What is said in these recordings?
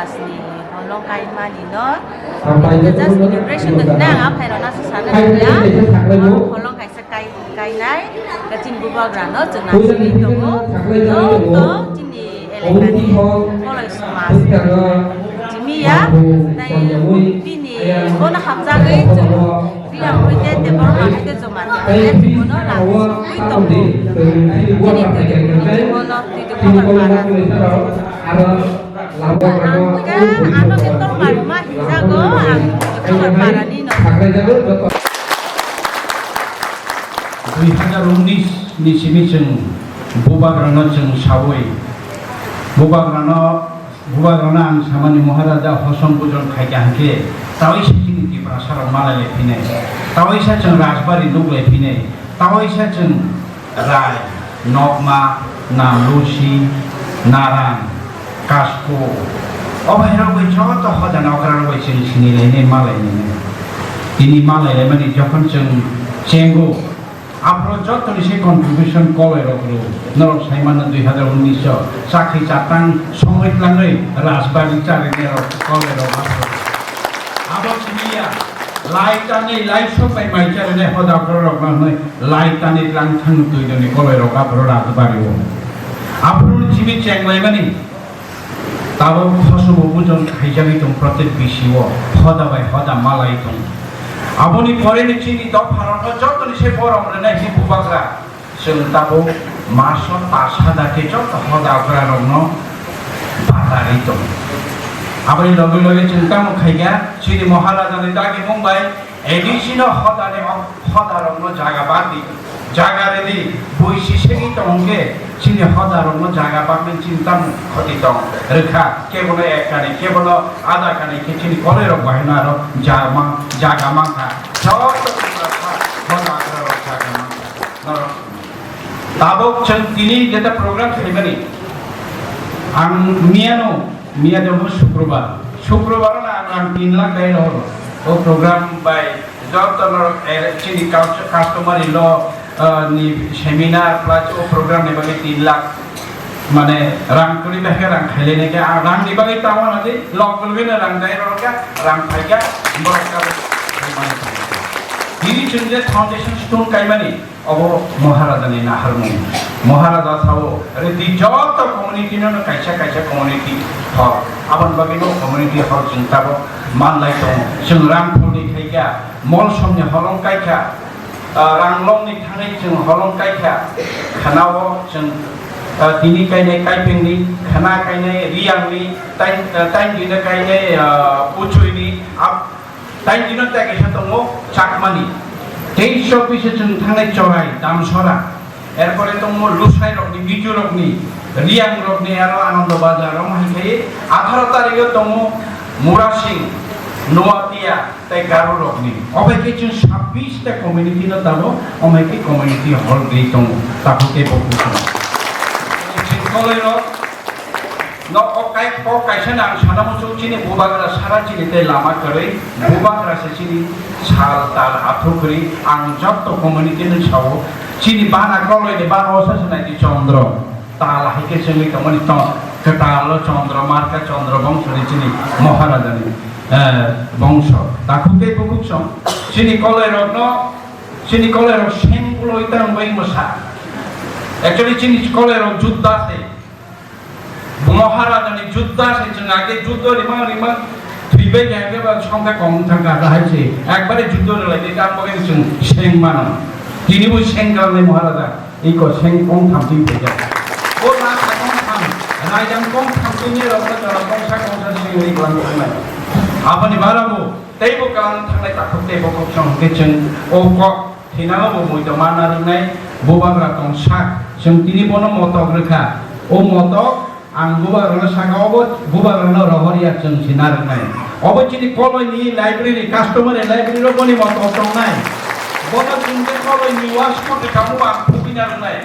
Masni Holong Kaimani no just immigration được nang áp hay nó sẽ sáng lên nhá Holong Kai Sakai Kai này cái chính của bao gồm nó chừng nào chỉ biết được nó chính thì elegani Holong Smart chỉ mi á này bini có nó học ra cái chừng vì là người ta để bảo là cái chỗ mà người ta thì nó là quy tổng cho nên từ nó từ không phải là ano kita rumah bisa go itu berparah ni no 2019 ni sini jeng bubagrana jeng sawai bubagrana ang samani Maharaja Hoson Pujon khaikangke tawai sini di prasara malai lepine tawai sa jeng Rajbari luk lepine tawai sa jeng Rai Nokma Namlusi Narang Kasko অবাহিরা বই যত হদান অকরার বই চিনি চিনি লেনে মালাই নেনে তিনি মালাই লেমানি যখন जों Django আপনার যত সে কন্ট্রিবিউশন কলে রকলো নরক সাইমান 2019 চাকরি চাতাং সংগীত লাঙ্গই রাজবাড়ি চারিনে কলে রক আবার চিনিয়া লাইটানে লাইট সবাই মাই চারিনে হদা করে রক নয় লাইটানে লাং থাং দুইজনে কলে রক আপনার রাজবাড়িও আপনার চিনি চেঙ্গলাই মানে তাও খসব বুজন খাইজাবি দं প্রত্যেক বিশিও হদা বাই হদা মালাই দं আবনি পরেনি চিনি দ ভারত যতনি সে পরমরে নাই সে বুবাগ্রা जों তাবো মাস তাসাদাকে যত হদা গ্রা রং বাতারি দं আবনি লগে লগে চিন্তা খাইগা চিনি মহারাজানি দাগে মুম্বাই এডিশন হদানে হদা রং জায়গা বাদি জায়গা রেদি বইসি সেগি দंকে চিনি হদা রং জায়গা পাবেন চিন্তা ক্ষতি দं রেখা কেবল একখানে কেবল আধা খানে চিনি কলে রক বাহিনা আর জায়গা মাখা যত হদা রক জায়গা মাখা তাবক जों তিনি যেটা প্রোগ্রাম খাইবানি আং মিয়া দं শুক্রবার না আং 3 লাখ গাই হলো ও প্রোগ্রাম বাই যত চিনি customer law ni seminar plus o program ni bagi 3 lakh mane rang kuri bahkan rang khaile ne ke rang ni bagi tawa nade local bin rang dai roka rang phaiga borka diri chunje foundation stone kaimani obo maharaja ni na harmu maharaja thao re di jot community no kaisa community ha aban bagi no community ha cinta bo man lai to chung rang phuli khaiga mol somne holong kaika ranglong ni thangai जों हलं काइखा खानाव जों दिनि काइनाय काइपेंनि खाना काइनाय रियांनि time दिनो काइनाय पुचुइनि time दिनो तागेसा दङ चाकमानि 23 पिसे जों थांनाय चराय दामसरा एरपरे दङ लुसाइ रकनि बिजु रकनि रियां रकनि आरो आनन्द बाजाराव माहिखाय 18 तारिखआव दङ मुरासिं নোয়াতিয়া তাই গারো রকনি অবেকে जों 26 টা কমিউনিটি না দাবো অমেকে কমিউনিটি হল দেই দं তাহকে বকুছ কলের ন কাইছেন আং সানামুচু চিনি বুবাগ্রা সারা চিনিতে লামা করে বুবাগ্রা সে চিনি সাল তাল আথুকরি আং যত কমিউনিটি নে সাও চিনি বানা কলইনি বানা ওসাসনাই দি চন্দ্র তাল হাইকে চিনি কমিউনি ত কটালো চন্দ্র মার্কা চন্দ্র বংশনি চিনি মহারাজানি বংশ তাকুকে পকুকসং চিনি কলের সেমগুলো ইতাম বই মশা অ্যাকচুয়ালি চিনি কলের যুদ্ধ আছে মহারাজানি যুদ্ধ আছে जों আগে যুদ্ধ রিমা থিবে যাবে বা সংখ্যা কম থাকা রাইছে একবারে যুদ্ধ লাগে কাম বগে जों সেং মানা তিনি বই সেং গালে মহারাজা এই কো সেং কম থামতি হয়ে ও না কম থাম রাইজাম কম থামতি নি রকম কম থাকা সেং এই গলাম নাই আপনি বারাবো তেইবো কালান থাंनाय তাকতে বকক সংকে जों ও কক থিনাবো মইতো মানা রংনাय বুবাগ্রা দं সাক जों তিনি বনো মতক রেখা ও মতক आं बुबाग्रानो सागावबो बुबाग्रानो रहरिया जों सिना रंनाय अबचिनि कलयनि लाइब्रेरी कास्टमार लाइब्रेरी बनि मतक दंनाय बनो जोंनि कलयनि वास कटे कामु आं फुबिना रंनाय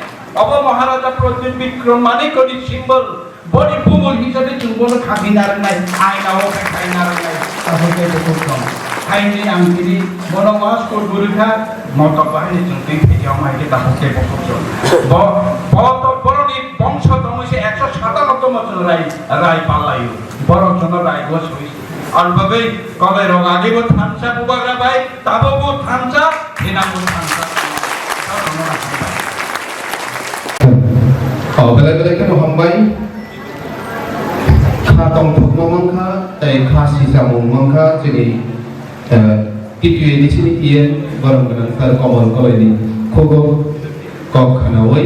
अब महाराजा प्रद्युत विक्रम मानिकनि सिम्बल बडी बुमुल हिसाबै जों बनो खागिना रंनाय आइनाव खाइना रंनाय ताहके बकुम आइनि आं दिनि बनो वास को गुरुखा मतक बाहायनि जों दै फैयाव माइके ताहके बकुम ब बरनि बंश दंसे 157 मचन राई पालायो बरं चन राई गस होइस अनबगै कले रगागे बो थांसा बुबाग्रा बाई ताबो बो थांसा हेना बो थांसा बेले kan hambai kha tong thuk mangkha tai kha sisa mangkha jeni titu ni sini ie barang barang sar common kolai ni khogo kok khana oi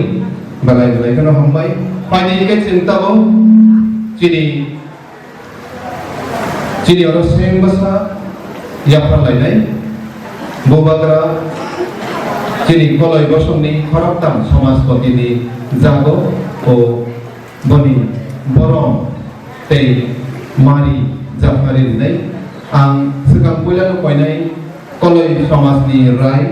balai kan hambai pani ke cinta bo Cini orang sering bahasa yang perlain lain, bubagra cini kalau ibu sumni khorab tam somas pati ni jago o boni borong tei mari jafari ni ang sekarang punya tu kau ni kalau somas ni rai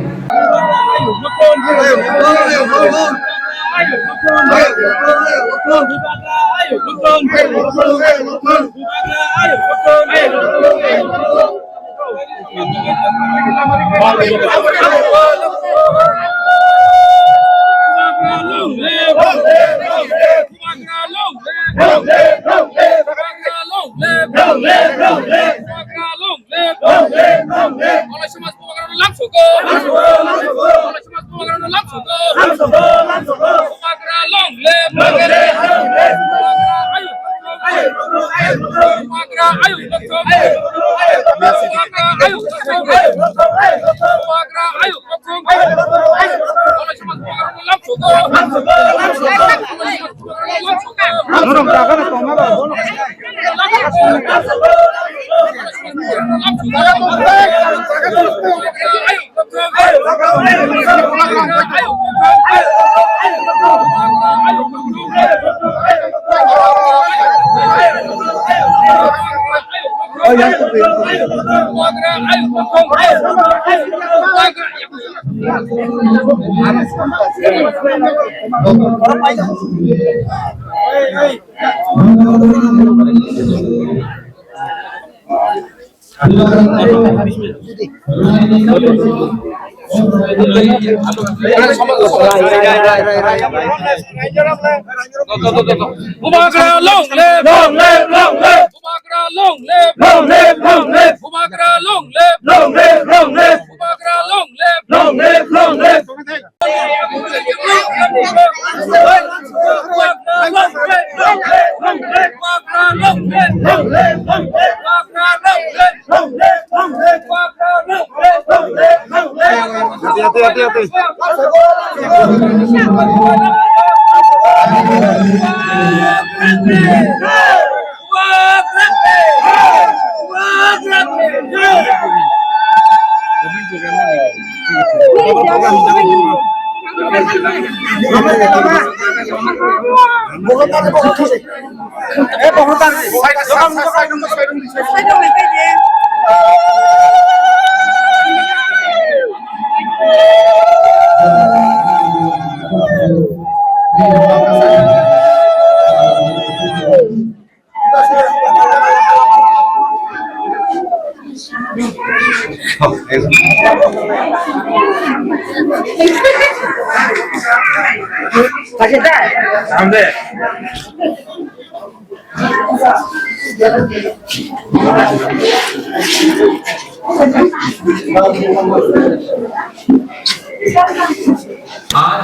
आज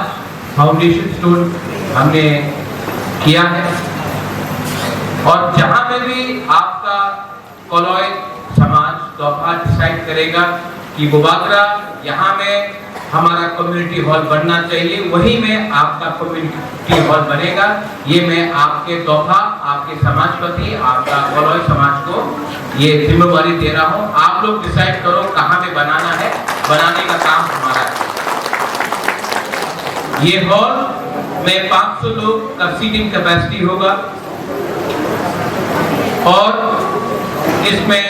foundation stone हमने किया है और जहां में भी आपका कोलोई समाज तोहफा डिसाइड करेगा कि बुबागरा यहाँ में हमारा कम्युनिटी हॉल बनना चाहिए, वही में आपका कम्युनिटी हॉल बनेगा। ये मैं आपके तोहफा आपके समाज प्रति आपका कोलोई समाज को ये जिम्मेवारी दे रहा हूँ। आप लोग डिसाइड करो कहाँ में बनाना है, बनाने का काम हमारा है। ये हॉल में 500 लोग का सीटिंग कैपेसिटी होगा और इसमें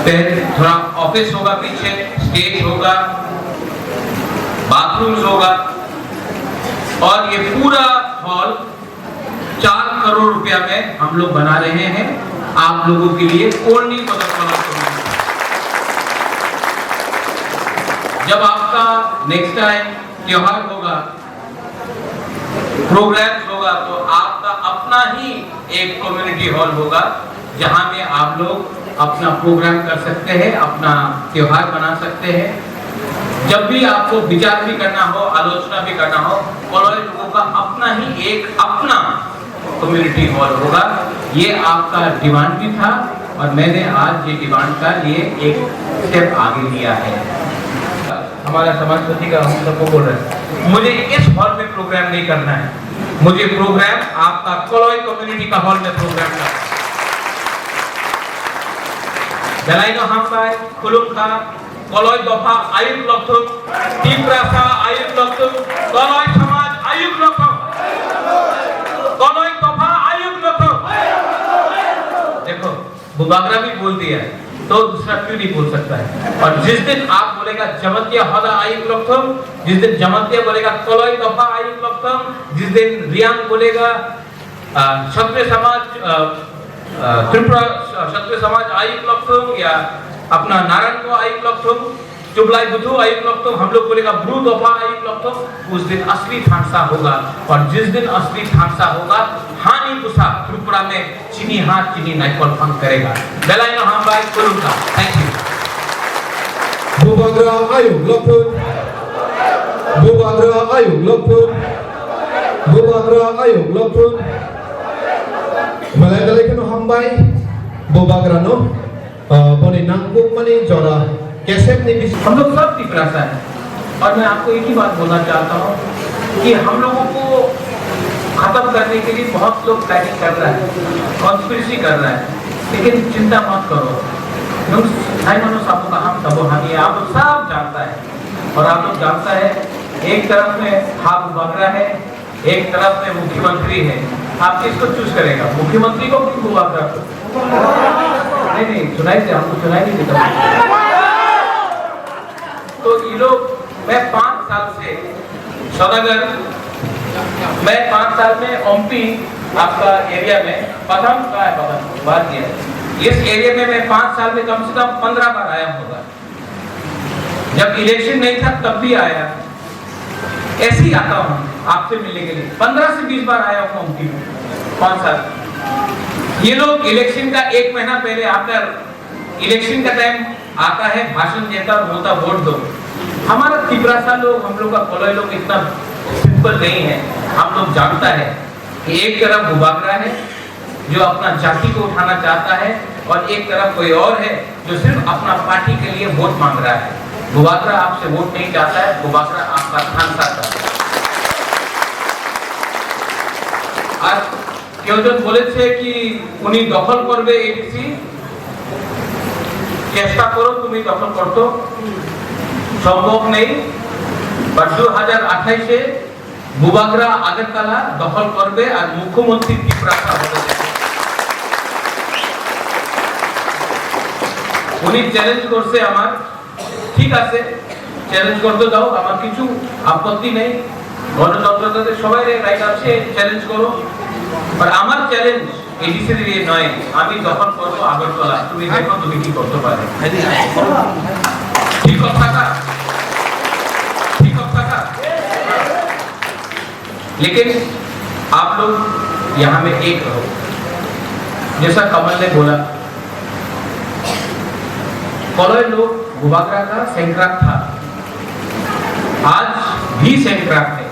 थोड़ा ऑफिस होगा, पीछे स्टेज होगा, बाथरूम्स होगा और ये पूरा हॉल 4 करोड़ रुपया में हम लोग बना रहे हैं आप लोगों के लिए। ओनली जब आपका नेक्स्ट टाइम त्योहार होगा, प्रोग्राम्स होगा, तो आपका अपना अपना ही एक कम्युनिटी हॉल होगा जहां में आप लोग अपना प्रोग्राम कर सकते हैं, अपना त्योहार मना सकते हैं। जब भी आपको विचार भी करना हो, आलोचना भी करना हो, कोलोई लोगों का अपना ही एक अपना कम्युनिटी हॉल होगा। ये आपका डिमांड भी था और मैंने आज ये डिमांड का लिए एक स्टेप आगे लिया है। हमारा समाजपति का हम सबको बोल रहे हैं, मुझे इस हॉल में प्रोग्राम नहीं करना है, मुझे प्रोग्राम आपका कोलोई कम्युनिटी का हॉल में प्रोग्राम करना है। Dalaino hambai, kulumka, koloi dofa ayuk loktum, tiprasa ayuk loktum, koloi samaj ayuk loktum, koloi dofa ayuk loktum। देखो बुबागरा भी बोल दिया तो दूसरा क्यों नहीं बोल सकता है। और जिस दिन आप बोलेगा जमतिया हदा आयुक लोकतम, जिस दिन जमतिया बोलेगा कोलोई दफा आयुक लोकतम, जिस दिन रियांग बोलेगा क्षत्रिय समाज त्रिपुरा क्षत्रिय समाज आयुक लोकतम या अपना नारायण को आयुक लोकतम, चुबलाई बुद्धू आयुक लोकतम, हम लोग बोलेगा ब्रू दफा आयुक लोकतम, उस दिन असली ठांसा होगा। और जिस दिन असली ठांसा होगा हानि पुसा त्रिपुरा में चीनी हाथ चीनी नाइकल फंक करेगा। बेलाइनो हम बाई कुलुका। Thank you. बुबागरा आयुक लोकतम, बुबागरा आयुक लोकतम, बुबागरा आयुक लोकतम। Malay kano hambai bobagra no boni nangkuk mani jora cassette ने भी हम लोग सब तिपरासा है। और मैं आपको एक ही बात बोलना चाहता हूँ कि हम लोगों को खत्म करने के लिए बहुत लोग प्लानिंग कर रहा है, कॉन्स्पिरेसी कर रहा है, लेकिन चिंता मत करो। साहब का हम तबो हामी आप लोग सब जानता है। और आप लोग जानता है एक तरफ में हाथ बागरा है, एक तरफ में मुख्यमंत्री है, आप किसको चूज करेगा, मुख्यमंत्री को कि बुबागरा को? नहीं सुनाई दे, हमको सुनाई नहीं देता। तो ये लोग, मैं 5 साल से सौदागर, मैं 5 साल में ओमपी आपका एरिया में पदम का है, पदम बात किया। इस एरिया में मैं 5 साल में कम से कम 15 बार आया होगा। जब इलेक्शन नहीं था तब भी आया, ऐसे ही आता हूँ आपसे मिलने के लिए। 15 से 20 बार आया हूँ ओमपी में 5 साल। ये लोग इलेक्शन का 1 महीना पहले आकर, इलेक्शन का टाइम आता है, भाषण देता और बोलता वोट दो। हमारा तिपरासा लोग, हम लोग का कोलोई लोग इतना सिंपल नहीं है। हम लोग जानता है कि एक तरफ बुबागरा है जो अपना जाति को उठाना चाहता है और एक तरफ कोई और है जो सिर्फ अपना पार्टी के लिए वोट मांग रहा है। बुबागरा आपसे वोट नहीं चाहता है, बुबागरा आपका ठानसा चाहता है। আর কেউজন বলেছে কি উনি দখল করবে এডিসি, চেষ্টা করো তুমি দখল করতে, সম্ভব নেই। বাট 2028-এ বুবাগরা আগরতলা দখল করবে আর মুখ্যমন্ত্রী ত্রিপুরাসা হবে। উনি চ্যালেঞ্জ করছে আমার, ঠিক আছে চ্যালেঞ্জ করতে দাও, আমার কিছু আপত্তি নেই। গণতন্ত্রতে সবাই রাইট আছে, চ্যালেঞ্জ করো। আর আমার চ্যালেঞ্জ এডিসি দিয়ে নয়, আমি দখল করব আগরতলা, তুমি দেখো তুমি কি করতে পারো। ঠিক কথা, ঠিক কথা। लेकिन आप लोग यहाँ में एक रहो। जैसा कमल ने बोला, कोलोई लोग बुबागरा का सेंक्राक था, आज भी सेंक्राक है।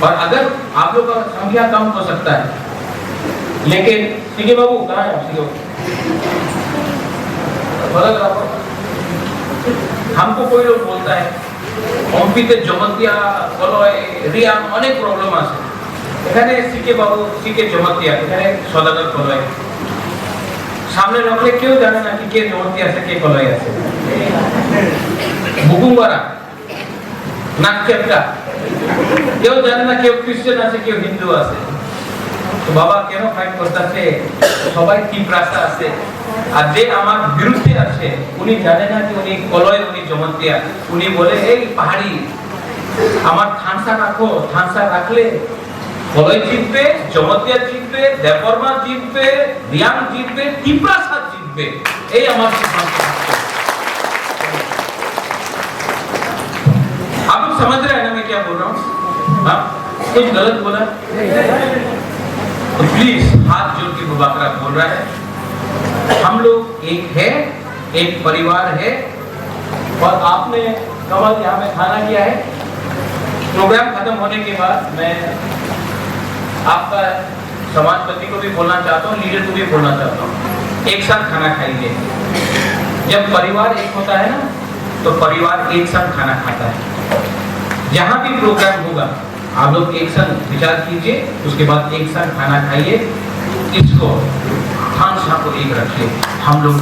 और अगर आप लोग का संख्या कम हो सकता है, लेकिन सीगे बाबू कहाँ है? सीगे बाबू, हमको कोई लोग बोलता है ओमपीते जमतिया कोलोई रियांग অনেক প্রবলেম আছে। এখানে সিকে বাবু, সিকে জমতিয়া, এখানে সদাগর কোলোই সামনে রাখলে কেউ জানে না কি কে জমতিয়া আছে কে কোলোই আছে। বুকুমবারা নাকচেপটা কেউ জানে না, কেউ খ্রিস্টান আছে কেউ হিন্দু আছে। তো বাবা কেন ফাইট করতেছে? সবাই তিপরাসা আছে। আর যে আমার বিরুদ্ধে আছে উনি জানে না কি উনি কোলোই, উনি জমতিয়া। উনি বলে এই পাহাড়ি আমার ঠানসা রাখো, ঠানসা রাখলে কোলোই জিতবে, জমতিয়া জিতবে, দেববর্মা জিতবে, রিয়াং জিতবে, তিপরাসা জিতবে। এই আমার সিদ্ধান্ত। आप समझ रहे हैं ना मैं क्या बोल रहा हूँ? हाँ, कुछ गलत बोला? तो प्लीज हाथ जोड़ के बुबाकरा बोल रहा है, हम लोग एक है, एक परिवार है। और आपने कमल यहाँ में खाना किया है। प्रोग्राम खत्म होने के बाद मैं आपका समाजपति को भी बोलना चाहता हूँ, लीडर को भी बोलना चाहता हूँ, एक साथ खाना खाएंगे। जब परिवार एक होता है ना, तो परिवार एक साथ खाना खाता है। जहाँ भी प्रोग्राम होगा आप लोग एक साथ विचार कीजिए, उसके बाद एक साथ खाना खाइए, इसको खानसा को एक रखिए। हम लोग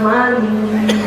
Money.